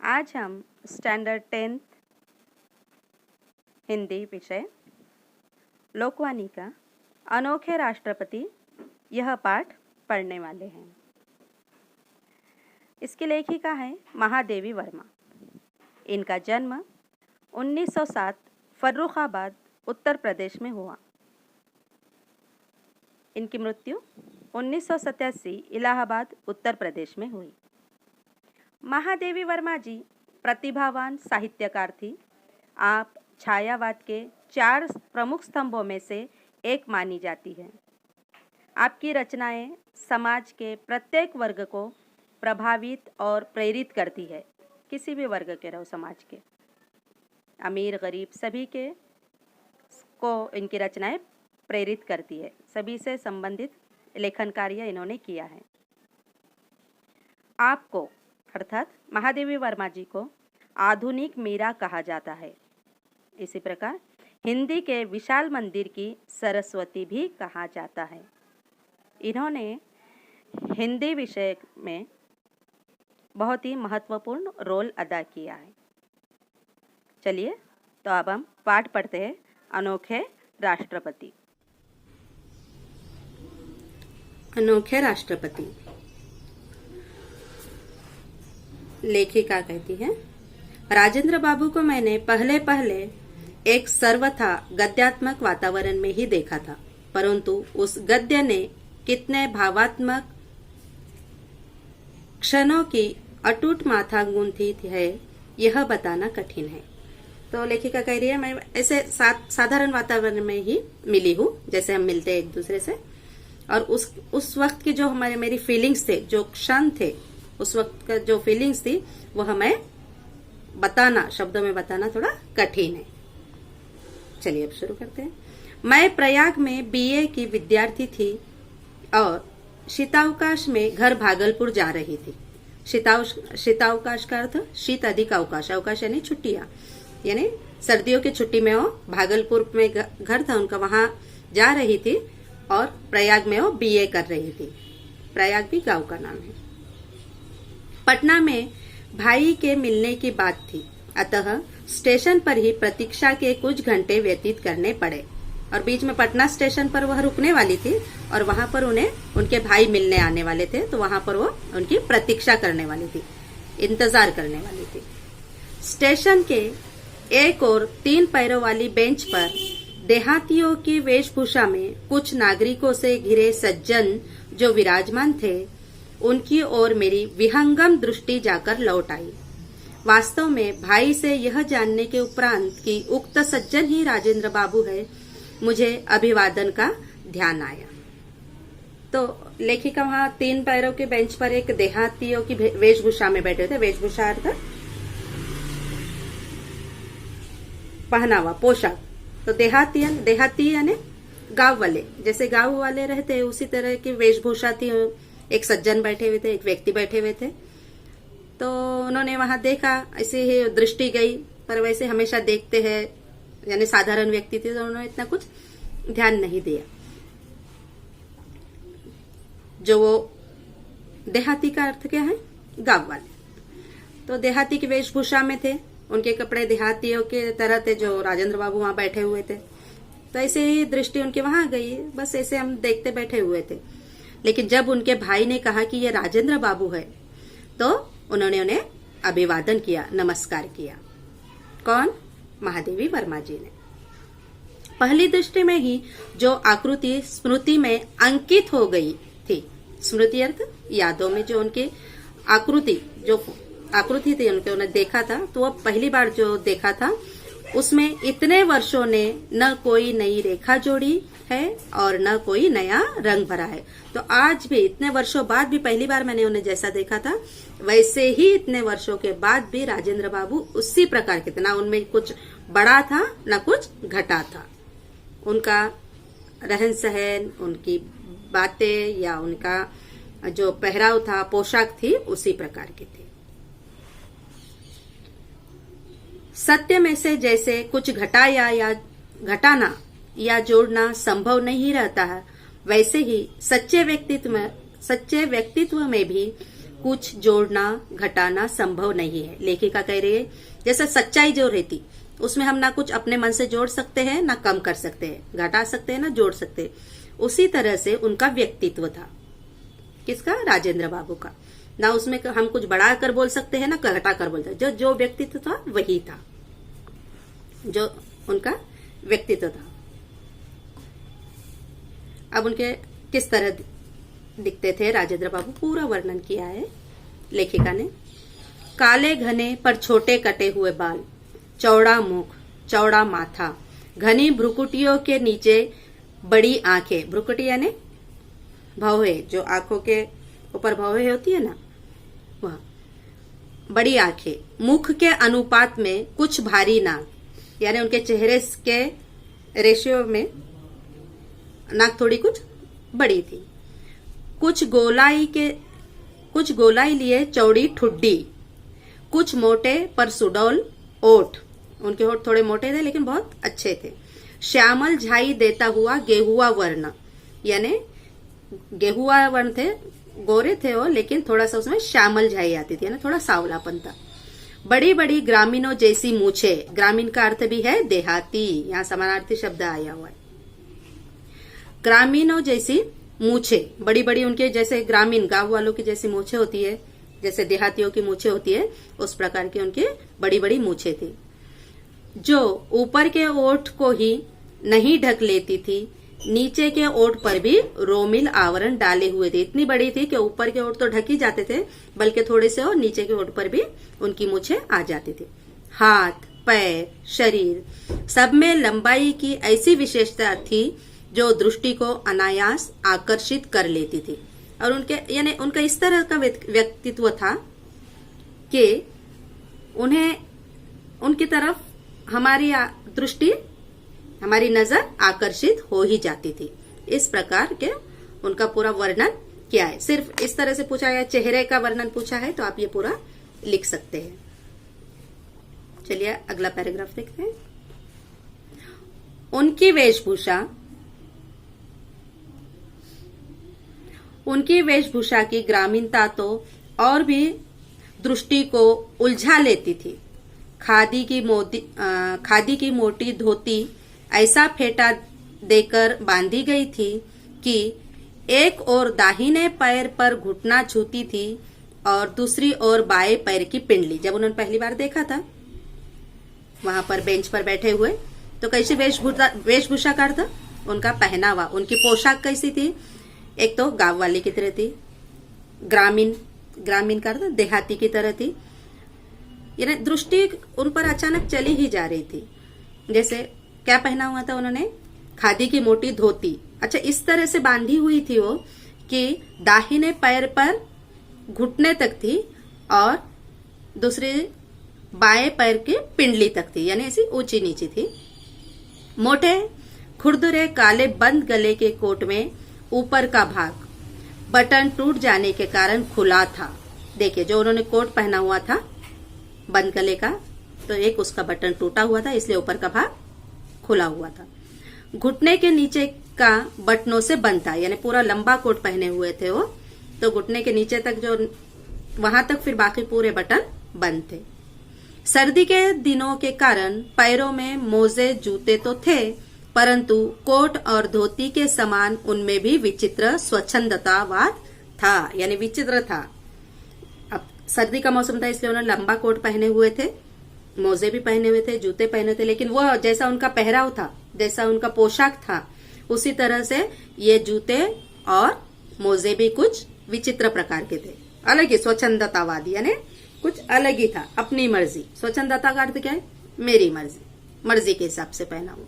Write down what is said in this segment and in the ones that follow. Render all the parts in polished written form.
आज हम standard 10th Hindi विषय लोकवाणी का अनोखे राष्ट्रपति यह पाठ पढ़ने वाले हैं। इसकी लेखिका है महादेवी वर्मा। इनका जन्म 1907 फर्रुखाबाद उत्तर प्रदेश में हुआ। इनकी मृत्यु 1987 इलाहाबाद उत्तर प्रदेश में हुई। महादेवी वर्मा जी प्रतिभावान साहित्यकार थी। आप छायावाद के 4 प्रमुख स्तंभों में से एक मानी जाती है। आपकी रचनाएं समाज के प्रत्येक वर्ग को प्रभावित और प्रेरित करती है। किसी भी वर्ग के रहो, समाज के अमीर गरीब सभी के को इनकी रचनाएं प्रेरित करती है। सभी से संबंधित लेखन कार्य इन्होंने किया है। आपको अर्थात महादेवी वर्मा जी को आधुनिक मीरा कहा जाता है। इसी प्रकार हिंदी के विशाल मंदिर की सरस्वती भी कहा जाता है। इन्होंने हिंदी विषय में बहुत ही महत्वपूर्ण रोल अदा किया है। चलिए तो अब हम पाठ पढ़ते हैं। अनोखे राष्ट्रपति। अनोखे राष्ट्रपति। लेखिका कहती है, राजेंद्र बाबू को मैंने पहले एक सर्वथा गद्यात्मक वातावरण में ही देखा था, परंतु उस गद्य ने कितने भावात्मक क्षणों की अटूट माथा गूंथी है यह बताना कठिन है। तो लेखिका कह रही है, मैं ऐसे साधारण वातावरण में ही मिली हूँ, जैसे हम मिलते हैं एक दूसरे से, और उस वक्त की जो मेरी फीलिंग्स थे, जो क्षण थे, उस वक्त का जो फीलिंग्स थी वो हमें बताना, शब्दों में बताना थोड़ा कठिन है। चलिए अब शुरू करते हैं। मैं प्रयाग में बीए की विद्यार्थी थी और शीतावकाश में घर भागलपुर जा रही थी। शीतावकाश का अर्थ शीत अधिक अवकाश, अवकाश यानी छुट्टियां, यानी सर्दियों की छुट्टी में वो भागलपुर में घर था उनका, वहां जा रही थी और प्रयाग में वो बीए कर रही थी। प्रयाग भी गांव का नाम है। पटना में भाई के मिलने की बात थी, अतः स्टेशन पर ही प्रतीक्षा के कुछ घंटे व्यतीत करने पड़े और बीच में पटना स्टेशन पर वह रुकने वाली थी और वहां पर उन्हें उनके भाई मिलने आने वाले थे, तो वहां पर वो उनकी प्रतीक्षा करने वाली थी, इंतजार करने वाली थी। स्टेशन के एक और 3 पैरों वाली बेंच पर देहातियों की वेशभूषा में कुछ नागरिकों से घिरे सज्जन जो विराजमान थे, उनकी ओर मेरी विहंगम दृष्टि जाकर लौट आई। वास्तव में भाई से यह जानने के उपरांत कि उक्त सज्जन ही राजेंद्र बाबू है, मुझे अभिवादन का ध्यान आया। तो लेखिका वहां 3 पैरों के बेंच पर एक देहातियों की वेशभूषा में बैठे थे। वेशभूषा अर्थ पहनावा, पोशाक। तो देहाती यानी गांव वाले, जैसे गांव वाले रहते हैं उसी तरह की वेशभूषा थी। एक सज्जन बैठे हुए थे, एक व्यक्ति बैठे हुए थे। तो उन्होंने वहां देखा, ऐसे ही दृष्टि गई, पर वैसे हमेशा देखते हैं, यानी साधारण व्यक्ति थे तो उन्होंने इतना कुछ ध्यान नहीं दिया। जो वो देहाती का अर्थ क्या है? गांव वाले। तो देहाती की वेशभूषा में थे, उनके कपड़े देहातियों के तरह थे, जो राजेंद्र बाबू वहां बैठे हुए थे। तो ऐसे ही दृष्टि उनके वहां गई, बस ऐसे हम देखते बैठे हुए थे। लेकिन जब उनके भाई ने कहा कि ये राजेंद्र बाबू है, तो उन्होंने उन्हें अभिवादन किया, नमस्कार किया। कौन? महादेवी वर्मा जी ने। पहली दृष्टि में ही जो आकृति स्मृति में अंकित हो गई थी, स्मृति अर्थ यादों में जो उनकी आकृति थी, उन्हें देखा था, तो वह पहली बार जो देखा था उसमें इतने वर्षों ने न कोई नई रेखा जोड़ी है और न कोई नया रंग भरा है। तो आज भी इतने वर्षों बाद भी पहली बार मैंने उन्हें जैसा देखा था, वैसे ही इतने वर्षों के बाद भी राजेंद्र बाबू उसी प्रकार के थे। ना उनमें कुछ बड़ा था, न कुछ घटा था। उनका रहन सहन, उनकी बातें या उनका जो पहराव था, पोशाक थी, उसी प्रकार की थी। सत्य में से जैसे कुछ घटाया या घटाना या जोड़ना संभव नहीं रहता है, वैसे ही सच्चे व्यक्तित्व में भी कुछ जोड़ना घटाना संभव नहीं है। लेखिका कह रही है जैसे सच्चाई जो रहती उसमें हम ना कुछ अपने मन से जोड़ सकते हैं ना कम कर सकते हैं, घटा सकते हैं ना जोड़ सकते हैं। उसी तरह से उनका व्यक्तित्व था। किसका? राजेंद्र बाबू का। ना उसमें हम कुछ बढ़ा कर बोल सकते हैं ना घटा कर बोल सकते। जो व्यक्तित्व था वही था, जो उनका व्यक्तित्व था। अब उनके किस तरह दिखते थे राजेंद्र बाबू, पूरा वर्णन किया है लेखिका ने। काले घने पर छोटे कटे हुए बाल, चौड़ा मुख, चौड़ा माथा, घनी भ्रुकुटियों के नीचे बड़ी आंखें। भ्रुकुटी यानी भौहें, जो आंखों के ऊपर भौहें होती है ना, वह बड़ी आंखें। मुख के अनुपात में कुछ भारी नाक, यानी उनके चेहरे के रेशियो में नाक थोड़ी कुछ बड़ी थी। कुछ गोलाई लिए चौड़ी ठुड्डी, कुछ मोटे पर सुडौल ओठ। उनके होठ थोड़े मोटे थे लेकिन बहुत अच्छे थे। श्यामल झाई देता हुआ गेहुआ वर्ण, यानी गेहुआ वर्ण थे, गोरे थे वो, लेकिन थोड़ा सा उसमें श्यामल झाई आती थी, यानी थोड़ा सावलापन था। बड़ी बड़ी ग्रामीणों जैसी मूछे, ग्रामीण का अर्थ भी है देहाती, यहाँ समानार्थी शब्द आया हुआ है। ग्रामीणों जैसी मूछे, बड़ी बड़ी उनके जैसे ग्रामीण गांव वालों की जैसी मूछे होती है, जैसे देहातियों की मूछे होती है, उस प्रकार की उनकी बड़ी बड़ी मूछे थी। जो ऊपर के ओठ को ही नहीं ढक लेती थी, नीचे के ओठ पर भी रोमिल आवरण डाले हुए थे। इतनी बड़ी थी कि ऊपर के ओठ तो ढक ही जाते थे, बल्कि थोड़े से और नीचे के ओठ पर भी उनकी मूछे आ जाती थी। हाथ, पैर, शरीर सब में लंबाई की ऐसी विशेषता थी जो दृष्टि को अनायास आकर्षित कर लेती थी। और उनके यानी उनका इस तरह का व्यक्तित्व था कि उन्हें उनकी तरफ हमारी दृष्टि, हमारी नजर आकर्षित हो ही जाती थी। इस प्रकार के उनका पूरा वर्णन किया है। सिर्फ इस तरह से पूछा गया, चेहरे का वर्णन पूछा है तो आप ये पूरा लिख सकते हैं। चलिए अगला पैराग्राफ देखते हैं। उनकी वेशभूषा की ग्रामीणता तो और भी दृष्टि को उलझा लेती थी। खादी की मोटी धोती ऐसा फेटा देकर बांधी गई थी कि एक ओर दाहिने पैर पर घुटना छूती थी और दूसरी ओर बाएं पैर की पिंडली। जब उन्होंने पहली बार देखा था वहां पर बेंच पर बैठे हुए, तो कैसी वेशभूषा का था उनका पहनावा, उनकी पोशाक कैसी थी? एक तो गांव वाले की तरह थी, ग्रामीण का था देहाती की तरह थी। यानी दृष्टि उन पर अचानक चली ही जा रही थी। जैसे क्या पहना हुआ था उन्होंने? खादी की मोटी धोती। अच्छा, इस तरह से बांधी हुई थी वो कि दाहिने पैर पर घुटने तक थी और दूसरे बाएं पैर के पिंडली तक थी, यानी ऐसी ऊंची नीची थी। मोटे खुरदुरे काले बंद गले के कोट में ऊपर का भाग बटन टूट जाने के कारण खुला था। देखिए, जो उन्होंने कोट पहना हुआ था बंद गले का, तो एक उसका बटन टूटा हुआ था, इसलिए ऊपर का भाग खुला हुआ था। घुटने के नीचे का बटनों से बंद था, यानी पूरा लंबा कोट पहने हुए थे वो, तो घुटने के नीचे तक जो वहां तक, फिर बाकी पूरे बटन बंद थे। सर्दी के दिनों के कारण पैरों में मोजे जूते तो थे, परंतु कोट और धोती के समान उनमें भी विचित्र स्वच्छंदतावाद था, यानी विचित्र था। अब सर्दी का मौसम था इसलिए उन्होंने लंबा कोट पहने हुए थे, मोजे भी पहने हुए थे, जूते पहने थे, लेकिन वो जैसा उनका पहराव था, जैसा उनका पोशाक था, उसी तरह से ये जूते और मोजे भी कुछ विचित्र प्रकार के थे, अलग ही स्वच्छंदतावादी, यानी कुछ अलग ही था, अपनी मर्जी। स्वच्छंदता का अर्थ क्या है? मेरी मर्जी, मर्जी के हिसाब से पहना हुआ।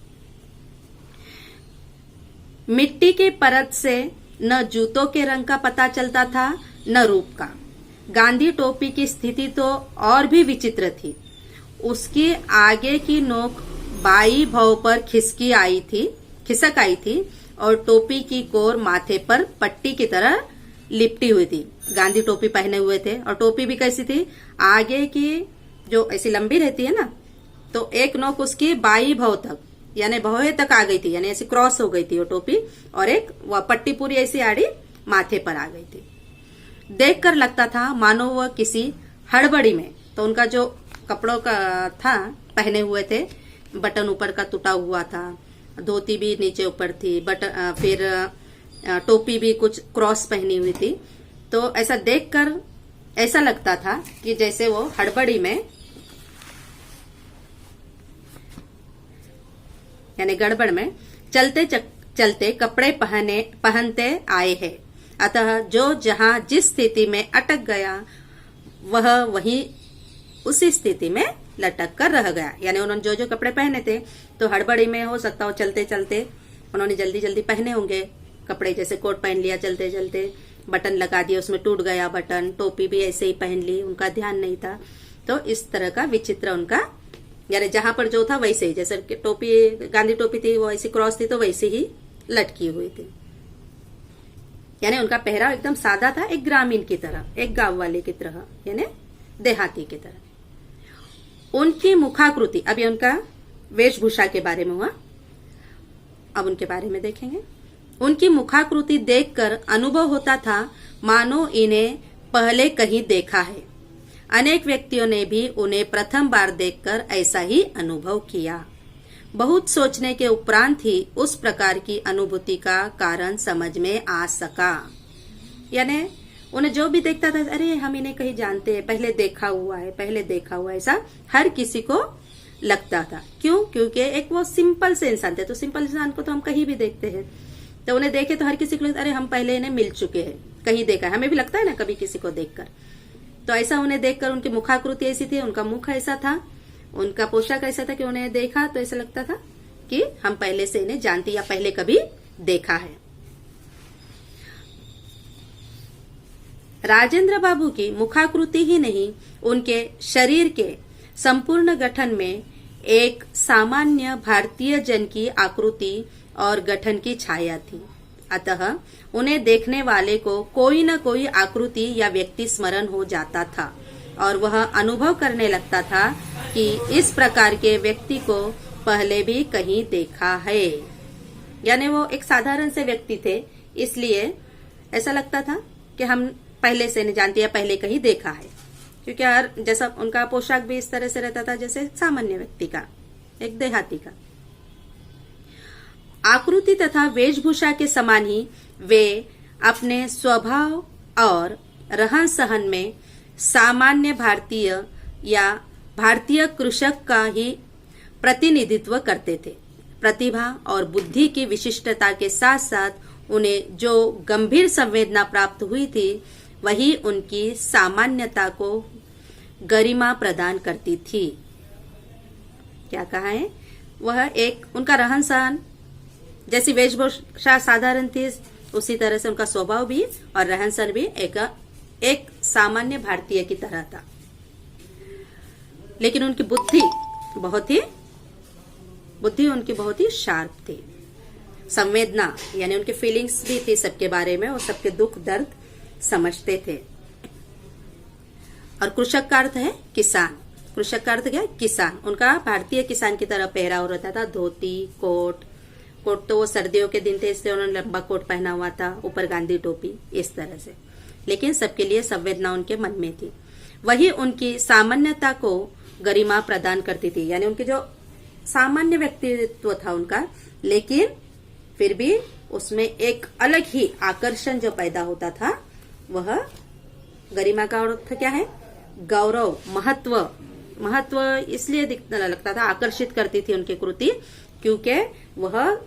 मिट्टी की परत से न जूतों के रंग का पता चलता था न रूप का। गांधी टोपी की स्थिति तो और भी विचित्र थी। उसकी आगे की नोक बाई भौं पर खिसक आई थी और टोपी की कोर माथे पर पट्टी की तरह लिपटी हुई थी। गांधी टोपी पहने हुए थे और टोपी भी कैसी थी? आगे की जो ऐसी लंबी रहती है ना, तो एक नोक उसकी बाई भौं तक, यानी भौहें तक आ गई थी, यानी ऐसी क्रॉस हो गई थी वो टोपी, और एक वह पट्टी पूरी ऐसी आड़ी माथे पर आ गई थी। देखकर लगता था मानो वह किसी हड़बड़ी में, तो उनका जो कपड़ों का था पहने हुए थे, बटन ऊपर का टूटा हुआ था, धोती भी नीचे ऊपर थी, बटन फिर टोपी भी कुछ क्रॉस पहनी हुई थी। तो ऐसा देखकर ऐसा लगता था कि जैसे वो हड़बड़ी में यानी गड़बड़ में चलते चलते कपड़े पहनते आए हैं। अतः जो जहां जिस स्थिति में अटक गया वह वहीं उसी स्थिति में लटक कर रह गया। यानी उन्होंने जो जो कपड़े पहने थे, तो हड़बड़ी में हो सकता हो चलते चलते उन्होंने जल्दी जल्दी पहने होंगे कपड़े, जैसे कोट पहन लिया चलते चलते, बटन लगा दिया उसमें टूट गया बटन, टोपी भी ऐसे ही पहन ली, उनका ध्यान नहीं था। तो इस तरह का विचित्र उनका, यानी जहां पर जो था वैसे ही, जैसे टोपी गांधी टोपी थी वो ऐसी क्रॉस थी तो वैसे ही लटकी हुई थी। यानी उनका पहराव एकदम सादा था, एक ग्रामीण की तरह, एक गांव वाले की तरह, यानी देहाती की तरह। उनकी मुखाकृति, अभी उनका वेशभूषा के बारे में हुआ, अब उनके बारे में देखेंगे। उनकी मुखाकृति देखकर अनुभव होता था मानो इन्हें पहले कहीं देखा है। अनेक व्यक्तियों ने भी उन्हें प्रथम बार देखकर ऐसा ही अनुभव किया। बहुत सोचने के उपरांत ही उस प्रकार की अनुभूति का कारण समझ में आ सका। यानी उन्हें जो भी देखता था, अरे हम इन्हें कहीं जानते हैं, पहले देखा हुआ है, पहले देखा हुआ है, ऐसा हर किसी को लगता था। क्यों? क्योंकि एक वो सिंपल से इंसान थे, तो सिंपल इंसान को तो हम कहीं भी देखते हैं, तो उन्हें देखे तो हर किसी को लगता, अरे हम पहले इन्हें मिल चुके हैं, कहीं देखा है, हमें भी लगता है ना कभी किसी को देखकर। तो ऐसा उन्हें देखकर उनकी मुखाकृति ऐसी थी, उनका मुख ऐसा था, उनका पोशाक ऐसा था कि उन्हें देखा तो ऐसा लगता था कि हम पहले से इन्हें जानते या पहले कभी देखा है। राजेंद्र बाबू की मुखाकृति ही नहीं, उनके शरीर के संपूर्ण गठन में एक सामान्य भारतीय जन की आकृति और गठन की छाया थी। अतः उन्हें देखने वाले को कोई न कोई आकृति या व्यक्ति स्मरण हो जाता था और वह अनुभव करने लगता था कि इस प्रकार के व्यक्ति को पहले भी कहीं देखा है। यानी वो एक साधारण से व्यक्ति थे, इसलिए ऐसा लगता था कि हम पहले से नहीं जानते या पहले कहीं देखा है, क्योंकि हर जैसा उनका पोशाक भी इस तरह से रहता था जैसे सामान्य व्यक्ति का, एक देहाती का। आकृति तथा वेशभूषा के समान ही वे अपने स्वभाव और रहन सहन में सामान्य भारतीय या भारतीय कृषक का ही प्रतिनिधित्व करते थे। प्रतिभा और बुद्धि की विशिष्टता के साथ साथ उन्हें जो गंभीर संवेदना प्राप्त हुई थी वही उनकी सामान्यता को गरिमा प्रदान करती थी। क्या कहा है? वह एक उनका रहन सहन, जैसी वेशभूषा साधारण थी उसी तरह से उनका स्वभाव भी और रहन सहन भी एक सामान्य भारतीय की तरह था। लेकिन उनकी बुद्धि उनकी बहुत ही शार्प थी। संवेदना यानी उनकी फीलिंग्स भी थी सबके बारे में, और सबके दुख दर्द समझते थे। और कृषक का अर्थ है किसान। कृषक का अर्थ क्या? किसान। उनका भारतीय किसान की तरह पहराव रहता था, धोती, कोट तो वो सर्दियों के दिन थे इसलिए उन्होंने लंबा कोट पहना हुआ था, ऊपर गांधी टोपी, इस तरह से। लेकिन सबके लिए संवेदना उनके मन में थी, वही उनकी सामान्यता को गरिमा प्रदान करती थी। यानी उनके जो सामान्य व्यक्तित्व था उनका, लेकिन फिर भी उसमें एक अलग ही आकर्षण जो पैदा होता था, वह गरिमा का अर्थ क्या है? गौरव, महत्व इसलिए दिखने लगता था, आकर्षित करती थी उनकी कृति, क्योंकि वह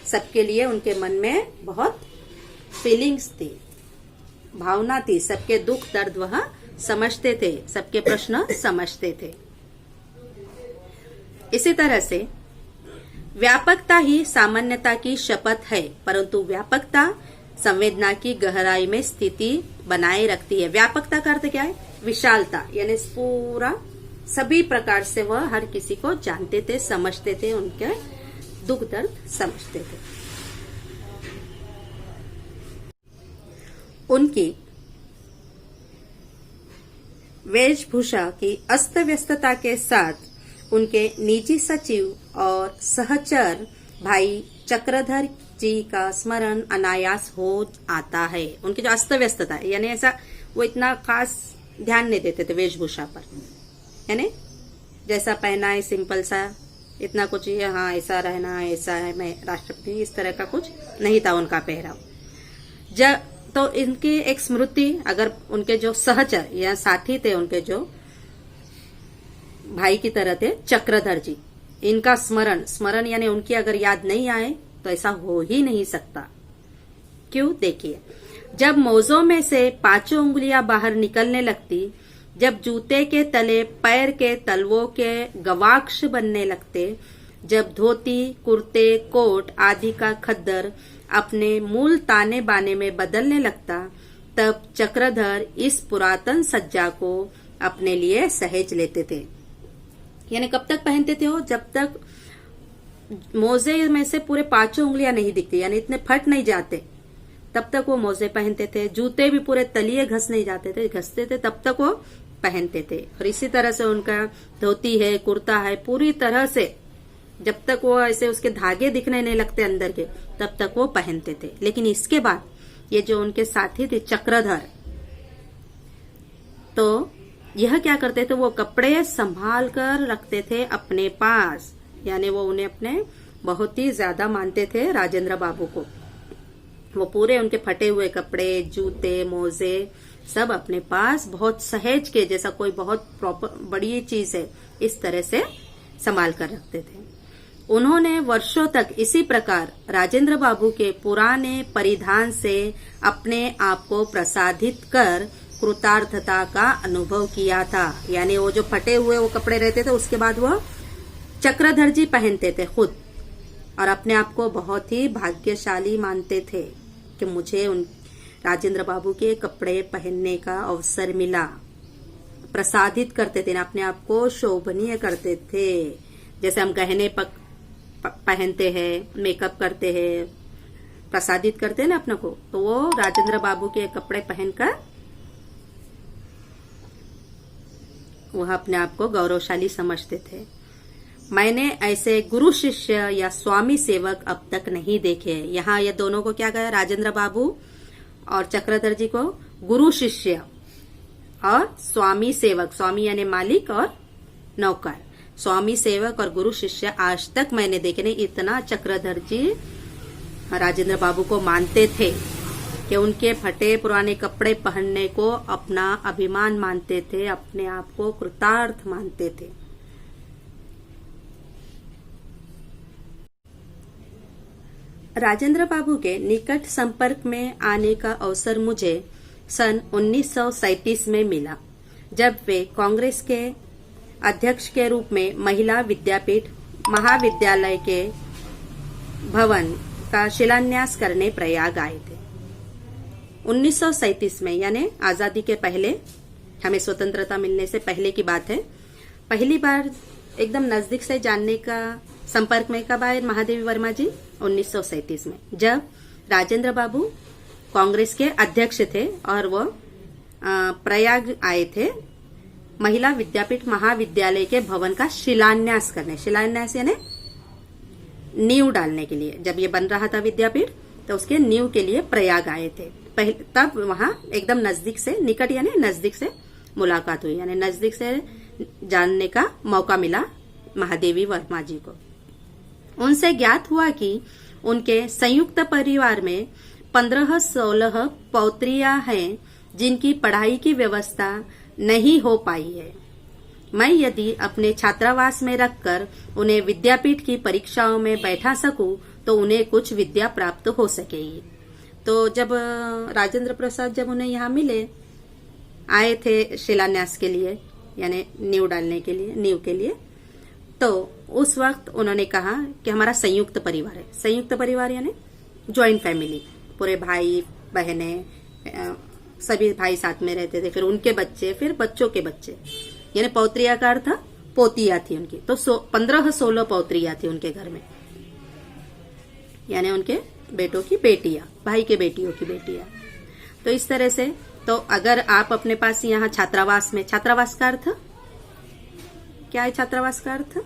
सबके लिए उनके मन में बहुत फीलिंग्स थी, भावना थी, सबके दुख दर्द वह समझते थे, सबके प्रश्न समझते थे। इसी तरह से व्यापकता ही सामान्यता की शपथ है, परंतु व्यापकता संवेदना की गहराई में स्थिति बनाए रखती है। व्यापकता का अर्थ क्या है? विशालता, यानी पूरा सभी प्रकार से वह हर किसी को जानते थे, समझते थे, उनके दुख दर्द समझते थे। उनकी वेशभूषा की अस्त व्यस्तता के साथ उनके निजी सचिव और सहचर भाई चक्रधर जी का स्मरण अनायास हो आता है। उनकी जो अस्त व्यस्तता है, यानी ऐसा वो इतना खास ध्यान नहीं देते थे वेशभूषा पर, यानी जैसा पहना है सिंपल सा, इतना कुछ ये हाँ ऐसा रहना ऐसा है मैं राष्ट्रपति, इस तरह का कुछ नहीं था उनका पहराव। जब तो इनकी एक स्मृति, अगर उनके जो सहचर या साथी थे, उनके जो भाई की तरह थे चक्रधर जी, इनका स्मरण यानी उनकी अगर याद नहीं आए तो ऐसा हो ही नहीं सकता। क्यों? देखिए, जब मोज़ों में से 5 उंगलियां बाहर निकलने लगती, जब जूते के तले पैर के तलवों के गवाक्ष बनने लगते, जब धोती कुर्ते कोट आदि का खद्दर अपने मूल ताने बाने में बदलने लगता, तब चक्रधर इस पुरातन सज्जा को अपने लिए सहेज लेते थे। यानी कब तक पहनते थे वो? जब तक मोजे में से पूरे 5 उंगलियां नहीं दिखती, यानी इतने फट नहीं जाते, तब तक वो मोजे पहनते थे। जूते भी पूरे तलिए घस नहीं जाते थे, घसते थे तब तक वो पहनते थे। और इसी तरह से उनका धोती है कुर्ता है, पूरी तरह से जब तक वो ऐसे उसके धागे दिखने नहीं लगते अंदर के, तब तक वो पहनते थे। लेकिन इसके बाद ये जो उनके साथी थे चक्रधर, तो यह क्या करते थे, वो कपड़े संभाल कर रखते थे अपने पास, यानी वो उन्हें अपने बहुत ही ज्यादा मानते थे राजेंद्र बाबू को। वो पूरे उनके फटे हुए कपड़े जूते मोजे सब अपने पास बहुत सहेज के, जैसा कोई बहुत प्रॉपर बड़ी चीज है, इस तरह से संभाल कर रखते थे। उन्होंने वर्षों तक इसी प्रकार राजेंद्र बाबू के पुराने परिधान से अपने आप को प्रसादित कर कृतार्थता का अनुभव किया था। यानी वो जो फटे हुए वो कपड़े रहते थे, उसके बाद वो चक्रधर जी पहनते थे खुद, और अपने आप को बहुत ही भाग्यशाली मानते थे कि मुझे उन राजेंद्र बाबू के कपड़े पहनने का अवसर मिला। प्रसादित करते थे ना, अपने आप को शोभनीय करते थे। जैसे हम गहने पहनते हैं, मेकअप करते हैं, प्रसादित करते हैं ना अपने को, तो वो राजेंद्र बाबू के कपड़े पहनकर वह अपने आप को गौरवशाली समझते थे। मैंने ऐसे गुरु शिष्य या स्वामी सेवक अब तक नहीं देखे। यहाँ ये दोनों को क्या कहा, राजेंद्र बाबू और चक्रधर जी को गुरु शिष्य और स्वामी सेवक, स्वामी यानी मालिक और नौकर, स्वामी सेवक और गुरु शिष्य आज तक मैंने देखे नहीं। इतना चक्रधर जी राजेंद्र बाबू को मानते थे कि उनके फटे पुराने कपड़े पहनने को अपना अभिमान मानते थे, अपने आप को कृतार्थ मानते थे। राजेंद्र बाबू के निकट संपर्क में आने का अवसर मुझे सन 1937 में मिला, जब वे कांग्रेस के अध्यक्ष के रूप में महिला विद्यापीठ महाविद्यालय के भवन का शिलान्यास करने प्रयाग आए थे। 1937 में, यानी आजादी के पहले, हमें स्वतंत्रता मिलने से पहले की बात है। पहली बार एकदम नजदीक से जानने का संपर्क में कब आए महादेवी वर्मा जी? 1937 में, जब राजेंद्र बाबू कांग्रेस के अध्यक्ष थे और वो प्रयाग आए थे महिला विद्यापीठ महाविद्यालय के भवन का शिलान्यास करने। शिलान्यास यानी नींव डालने के लिए। जब ये बन रहा था विद्यापीठ, तो उसके नींव के लिए प्रयाग आए थे। तब वहां एकदम नजदीक से, निकट यानी नजदीक से मुलाकात हुई, यानी नजदीक से जानने का मौका मिला महादेवी वर्मा जी को। उनसे ज्ञात हुआ कि उनके संयुक्त परिवार में 15-16 पौत्रियां हैं जिनकी पढ़ाई की व्यवस्था नहीं हो पाई है। मैं यदि अपने छात्रावास में रखकर उन्हें विद्यापीठ की परीक्षाओं में बैठा सकूं, तो उन्हें कुछ विद्या प्राप्त हो सकेगी। तो जब राजेंद्र प्रसाद जब उन्हें यहाँ मिले, आए थे शिलान्यास के लिए, यानी नींव डालने के लिए, नींव के लिए, तो उस वक्त उन्होंने कहा कि हमारा संयुक्त परिवार है। संयुक्त परिवार यानी ज्वाइंट फैमिली, पूरे भाई बहने, सभी भाई साथ में रहते थे, फिर उनके बच्चे, फिर बच्चों के बच्चे, यानी पौत्रिया का अर्थ पोतिया थी उनकी। तो 15-16 पौत्रिया थी उनके घर में, यानी उनके बेटों की बेटियां, भाई के बेटियों की बेटियां। तो इस तरह से, तो अगर आप अपने पास यहाँ छात्रावास में, छात्रावास का अर्थ क्या है? छात्रावास का अर्थ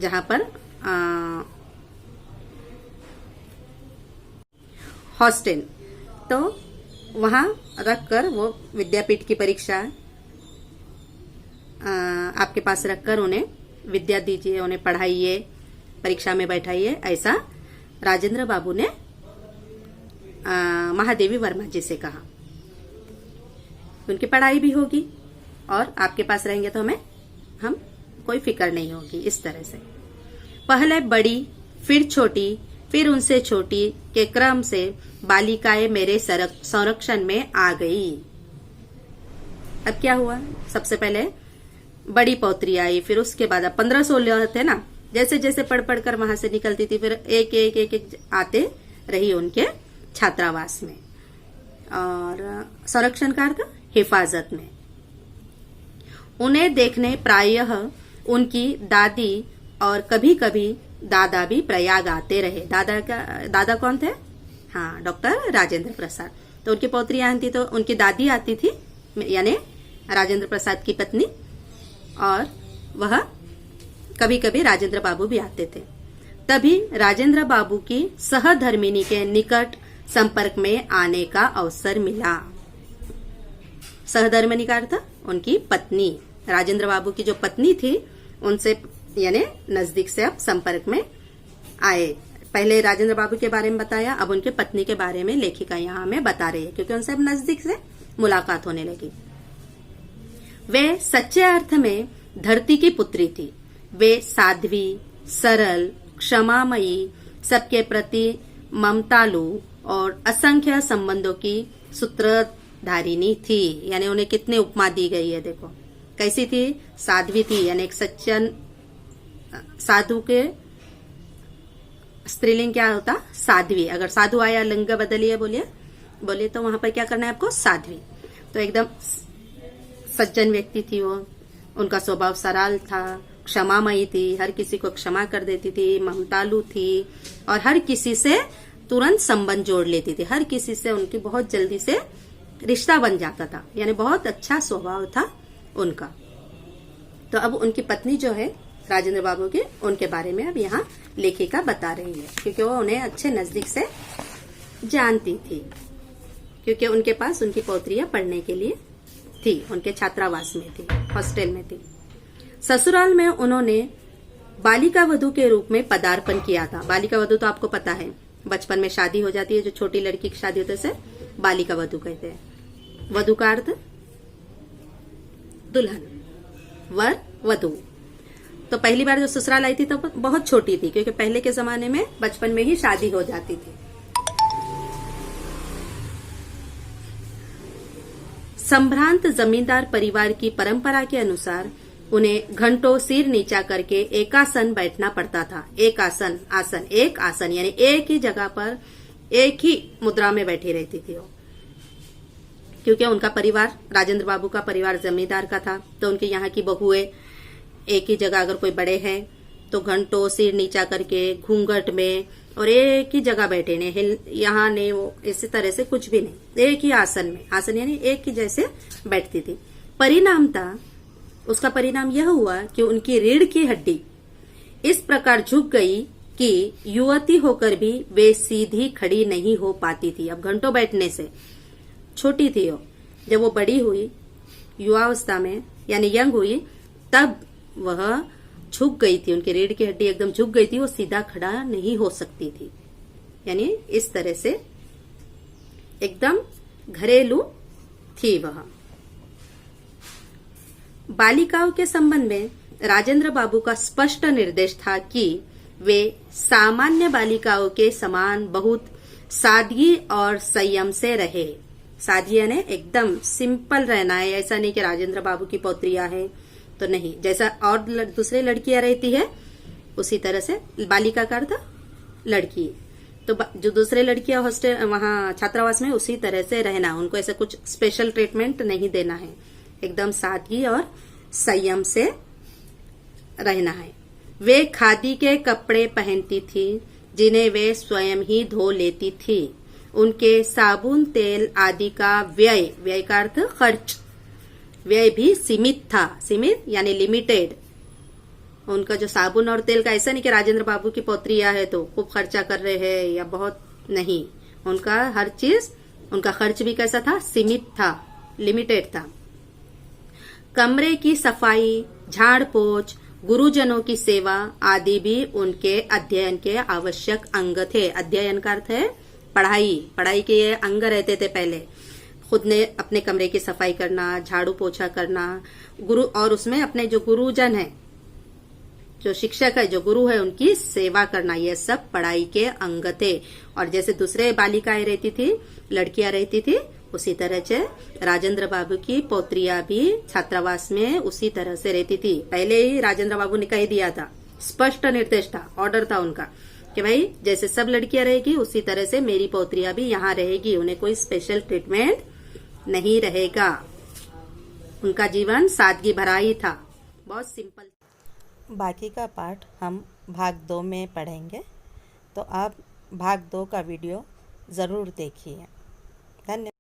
जहां पर हॉस्टल, तो वहां रखकर वो विद्यापीठ की परीक्षा आपके पास रखकर उन्हें विद्या दीजिए, उन्हें पढ़ाइए, परीक्षा में बैठाइए, ऐसा राजेंद्र बाबू ने महादेवी वर्मा जी से कहा। उनकी पढ़ाई भी होगी और आपके पास रहेंगे तो हम कोई फिक्र नहीं होगी। इस तरह से पहले बड़ी, फिर छोटी, फिर उनसे छोटी के क्रम से बालिकाएं मेरे संरक्षण में आ गई। अब क्या हुआ, सबसे पहले बड़ी पौत्री आई, फिर उसके बाद 15-16 थे ना, जैसे जैसे पढ़ पढ़कर वहां से निकलती थी, फिर एक एक एक एक आते रही उनके छात्रावास में, और संरक्षण का अर्थ हिफाजत में। उन्हें देखने प्रायः उनकी दादी और कभी कभी दादा भी प्रयाग आते रहे। दादा कौन थे? हाँ, डॉक्टर राजेंद्र प्रसाद। तो उनकी पौत्री आती तो उनकी दादी आती थी, यानी राजेंद्र प्रसाद की पत्नी, और वह कभी कभी राजेंद्र बाबू भी आते थे। तभी राजेंद्र बाबू की सहधर्मिणी के निकट संपर्क में आने का अवसर मिला। सहधर्मिणी का अर्थ उनकी पत्नी, राजेंद्र बाबू की जो पत्नी थी उनसे यानी नजदीक से अब संपर्क में आए। पहले राजेंद्र बाबू के बारे में बताया, अब उनके पत्नी के बारे में लेखिका यहाँ हमें बता रही है, क्योंकि उनसे अब नजदीक से मुलाकात होने लगी। वे सच्चे अर्थ में धरती की पुत्री थी। वे साध्वी, सरल, क्षमामयी, सबके प्रति ममतालु और असंख्य संबंधों की सूत्रधारिणी थी। यानी उन्हें कितनी उपमा दी गई है, देखो कैसी थी। साध्वी थी, यानी एक सज्जन, साधु के स्त्रीलिंग क्या होता? साध्वी। अगर साधु आया, लिंग बदलिए, बोलिए तो वहां पर क्या करना है आपको? साध्वी। तो एकदम सज्जन व्यक्ति थी वो। उनका स्वभाव सरल था, क्षमामयी थी, हर किसी को क्षमा कर देती थी, ममतालु थी और हर किसी से तुरंत संबंध जोड़ लेती थी। हर किसी से उनकी बहुत जल्दी से रिश्ता बन जाता था, यानी बहुत अच्छा स्वभाव था उनका। तो अब उनकी पत्नी जो है राजेंद्र बाबू की, उनके बारे में अब यहाँ लेखिका बता रही है, क्योंकि वो उन्हें अच्छे नजदीक से जानती थी, क्योंकि उनके पास उनकी पौत्रियां पढ़ने के लिए थी, उनके छात्रावास में थी, हॉस्टल में थी। ससुराल में उन्होंने बालिका वधू के रूप में पदार्पण किया था। बालिका वधू तो आपको पता है, बचपन में शादी हो जाती है, जो छोटी लड़की की शादी होती है उसे बालिका वधू कहते हैं। वधू का अर्थ दुल्हन, वर, वधू। तो पहली बार जो ससुराल आई थी तो बहुत छोटी थी, क्योंकि पहले के जमाने में बचपन में ही शादी हो जाती थी। संभ्रांत जमींदार परिवार की परंपरा के अनुसार उन्हें घंटों सिर नीचा करके एकासन बैठना पड़ता था। एक आसन, एक आसन यानी एक ही जगह पर एक ही मुद्रा में बैठी रहती थी वो, क्योंकि उनका परिवार, राजेंद्र बाबू का परिवार जमींदार का था। तो उनके यहाँ की बहुएं एक ही जगह, अगर कोई बड़े हैं तो घंटों सिर नीचा करके घूंघट में और एक ही जगह बैठे, ने हिल यहाँ ने वो, इसी तरह से कुछ भी नहीं, एक ही आसन में, आसन यानी एक ही जैसे बैठती थी। उसका परिणाम यह हुआ कि उनकी रीढ़ की हड्डी इस प्रकार झुक गई कि युवती होकर भी वे सीधी खड़ी नहीं हो पाती थी। अब घंटों बैठने से, छोटी थी वो, जब वो बड़ी हुई युवावस्था में यानी यंग हुई, तब वह झुक गई थी, उनकी रीढ़ की हड्डी एकदम झुक गई थी, वो सीधा खड़ा नहीं हो सकती थी। यानी इस तरह से एकदम घरेलू थी वह। बालिकाओं के संबंध में राजेंद्र बाबू का स्पष्ट निर्देश था कि वे सामान्य बालिकाओं के समान बहुत सादगी और संयम से रहे। सादगी यानी एकदम सिंपल रहना है, ऐसा नहीं कि राजेंद्र बाबू की पौत्रियां हैं तो नहीं, जैसा और दूसरे लड़कियां रहती है उसी तरह से बालिका का अर्थ लड़की। तो जो दूसरे लड़कियां हॉस्टल वहां छात्रावास में, उसी तरह से रहना, उनको ऐसा कुछ स्पेशल ट्रीटमेंट नहीं देना है, एकदम सादगी और संयम से रहना है। वे खादी के कपड़े पहनती थी जिन्हें वे स्वयं ही धो लेती थी। उनके साबुन, तेल आदि का व्यय का अर्थ खर्च, व्यय भी सीमित था। सीमित यानी लिमिटेड। उनका जो साबुन और तेल का ऐसा नहीं कि राजेंद्र बाबू की पौत्रियां है तो खूब खर्चा कर रहे हैं या बहुत नहीं, उनका हर चीज, उनका खर्च भी कैसा था, सीमित था, लिमिटेड था। कमरे की सफाई, झाड़ पोछ, गुरुजनों की सेवा आदि भी उनके अध्ययन के आवश्यक अंग थे। अध्ययन का अर्थ है पढ़ाई, पढ़ाई के ये अंग रहते थे पहले। खुद ने अपने कमरे की सफाई करना, झाड़ू पोछा करना, गुरु और उसमें अपने जो गुरुजन है, जो शिक्षक है, जो गुरु है, उनकी सेवा करना, ये सब पढ़ाई के अंग थे। और जैसे दूसरे बालिकाएं रहती थी, लड़कियां रहती थी, उसी तरह से राजेंद्र बाबू की पौत्रियां भी छात्रावास में उसी तरह से रहती थी। पहले ही राजेंद्र बाबू ने कह दिया था, स्पष्ट निर्देश था, ऑर्डर था उनका कि भाई जैसे सब लड़कियां रहेगी उसी तरह से मेरी पौत्रियां भी यहाँ रहेगी, उन्हें कोई स्पेशल ट्रीटमेंट नहीं रहेगा। उनका जीवन सादगी भरा ही था, बहुत सिंपल। बाकी का पार्ट हम भाग 2 में पढ़ेंगे, तो आप भाग 2 का वीडियो ज़रूर देखिए। धन्यवाद।